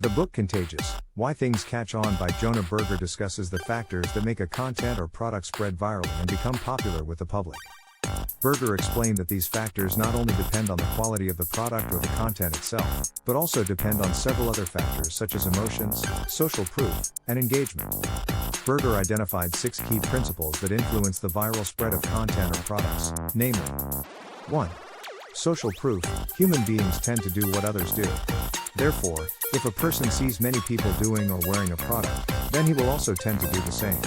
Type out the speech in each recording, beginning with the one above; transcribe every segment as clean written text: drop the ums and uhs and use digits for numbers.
The book Contagious, Why Things Catch On by Jonah Berger discusses the factors that make a content or product spread virally and become popular with the public. Berger explained that these factors not only depend on the quality of the product or the content itself, but also depend on several other factors such as emotions, social proof, and engagement. Berger identified 6 key principles that influence the viral spread of content or products, namely: 1. Social proof. Human beings tend to do what others do. Therefore, if a person sees many people doing or wearing a product, then he will also tend to do the same.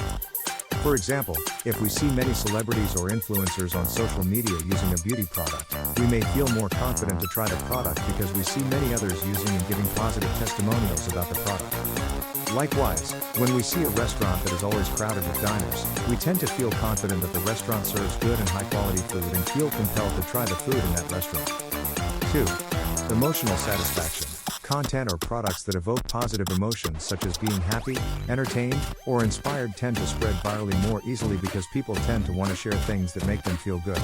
For example, if we see many celebrities or influencers on social media using a beauty product, we may feel more confident to try the product because we see many others using and giving positive testimonials about the product. Likewise, when we see a restaurant that is always crowded with diners, we tend to feel confident that the restaurant serves good and high-quality food and feel compelled to try the food in that restaurant. 2. Emotional satisfaction. Content or products that evoke positive emotions such as being happy, entertained, or inspired tend to spread virally more easily because people tend to want to share things that make them feel good.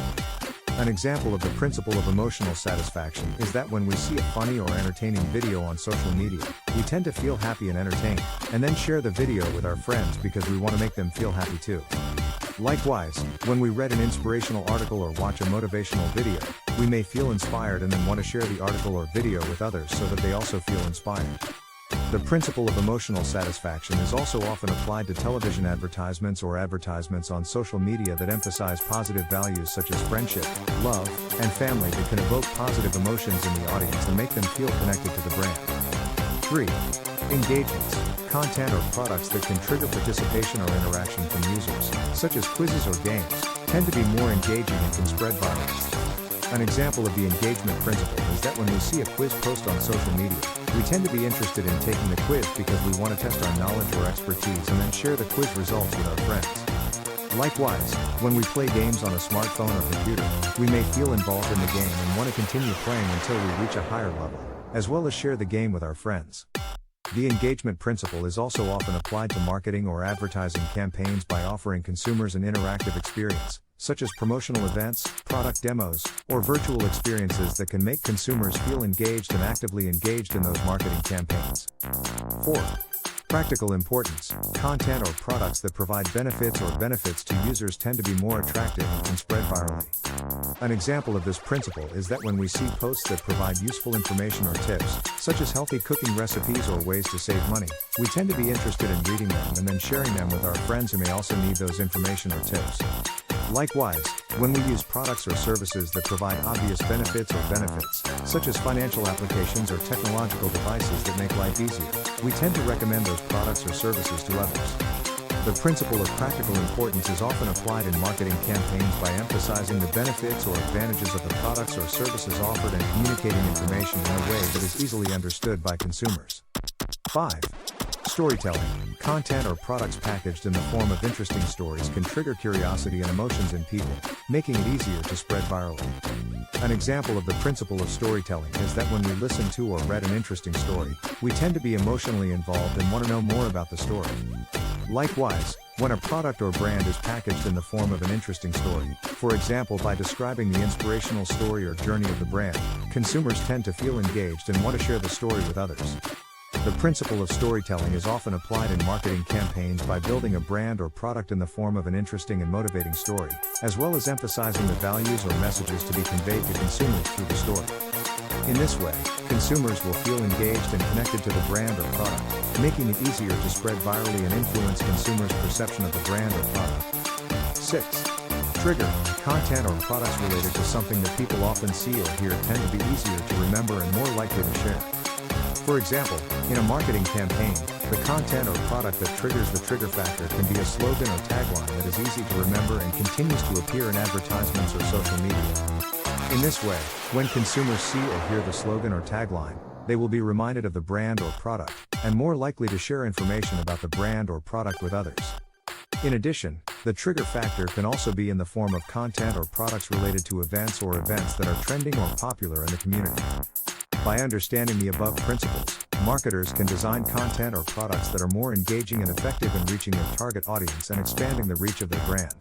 An example of the principle of emotional satisfaction is that when we see a funny or entertaining video on social media, we tend to feel happy and entertained, and then share the video with our friends because we want to make them feel happy too. Likewise, when we read an inspirational article or watch a motivational video, we may feel inspired and then want to share the article or video with others so that they also feel inspired. The principle of emotional satisfaction is also often applied to television advertisements or advertisements on social media that emphasize positive values such as friendship, love, and family that can evoke positive emotions in the audience and make them feel connected to the brand. 3. Engagements. Content or products that can trigger participation or interaction from users, such as quizzes or games, tend to be more engaging and can spread virally. An example of the engagement principle is that when we see a quiz post on social media, we tend to be interested in taking the quiz because we want to test our knowledge or expertise and then share the quiz results with our friends. Likewise, when we play games on a smartphone or computer, we may feel involved in the game and want to continue playing until we reach a higher level, as well as share the game with our friends. The engagement principle is also often applied to marketing or advertising campaigns by offering consumers an interactive experience, such as promotional events, product demos, or virtual experiences that can make consumers feel engaged and actively engaged in those marketing campaigns. 4. Practical importance. Content or products that provide benefits to users tend to be more attractive and can spread virally. An example of this principle is that when we see posts that provide useful information or tips, such as healthy cooking recipes or ways to save money, we tend to be interested in reading them and then sharing them with our friends who may also need those information or tips. Likewise, when we use products or services that provide obvious benefits, such as financial applications or technological devices that make life easier, we tend to recommend those products or services to others. The principle of practical importance is often applied in marketing campaigns by emphasizing the benefits or advantages of the products or services offered and communicating information in a way that is easily understood by consumers. 5. Storytelling. Content or products packaged in the form of interesting stories can trigger curiosity and emotions in people, making it easier to spread virally. An example of the principle of storytelling is that when we listen to or read an interesting story, we tend to be emotionally involved and want to know more about the story. Likewise, when a product or brand is packaged in the form of an interesting story, for example by describing the inspirational story or journey of the brand, consumers tend to feel engaged and want to share the story with others. The principle of storytelling is often applied in marketing campaigns by building a brand or product in the form of an interesting and motivating story, as well as emphasizing the values or messages to be conveyed to consumers through the story. In this way, consumers will feel engaged and connected to the brand or product, making it easier to spread virally and influence consumers' perception of the brand or product. 6. Trigger. Content or products related to something that people often see or hear tend to be easier to remember and more likely to share. For example, in a marketing campaign, the content or product that triggers the trigger factor can be a slogan or tagline that is easy to remember and continues to appear in advertisements or social media. In this way, when consumers see or hear the slogan or tagline, they will be reminded of the brand or product, and more likely to share information about the brand or product with others. In addition, the trigger factor can also be in the form of content or products related to events that are trending or popular in the community. By understanding the above principles, marketers can design content or products that are more engaging and effective in reaching their target audience and expanding the reach of their brand.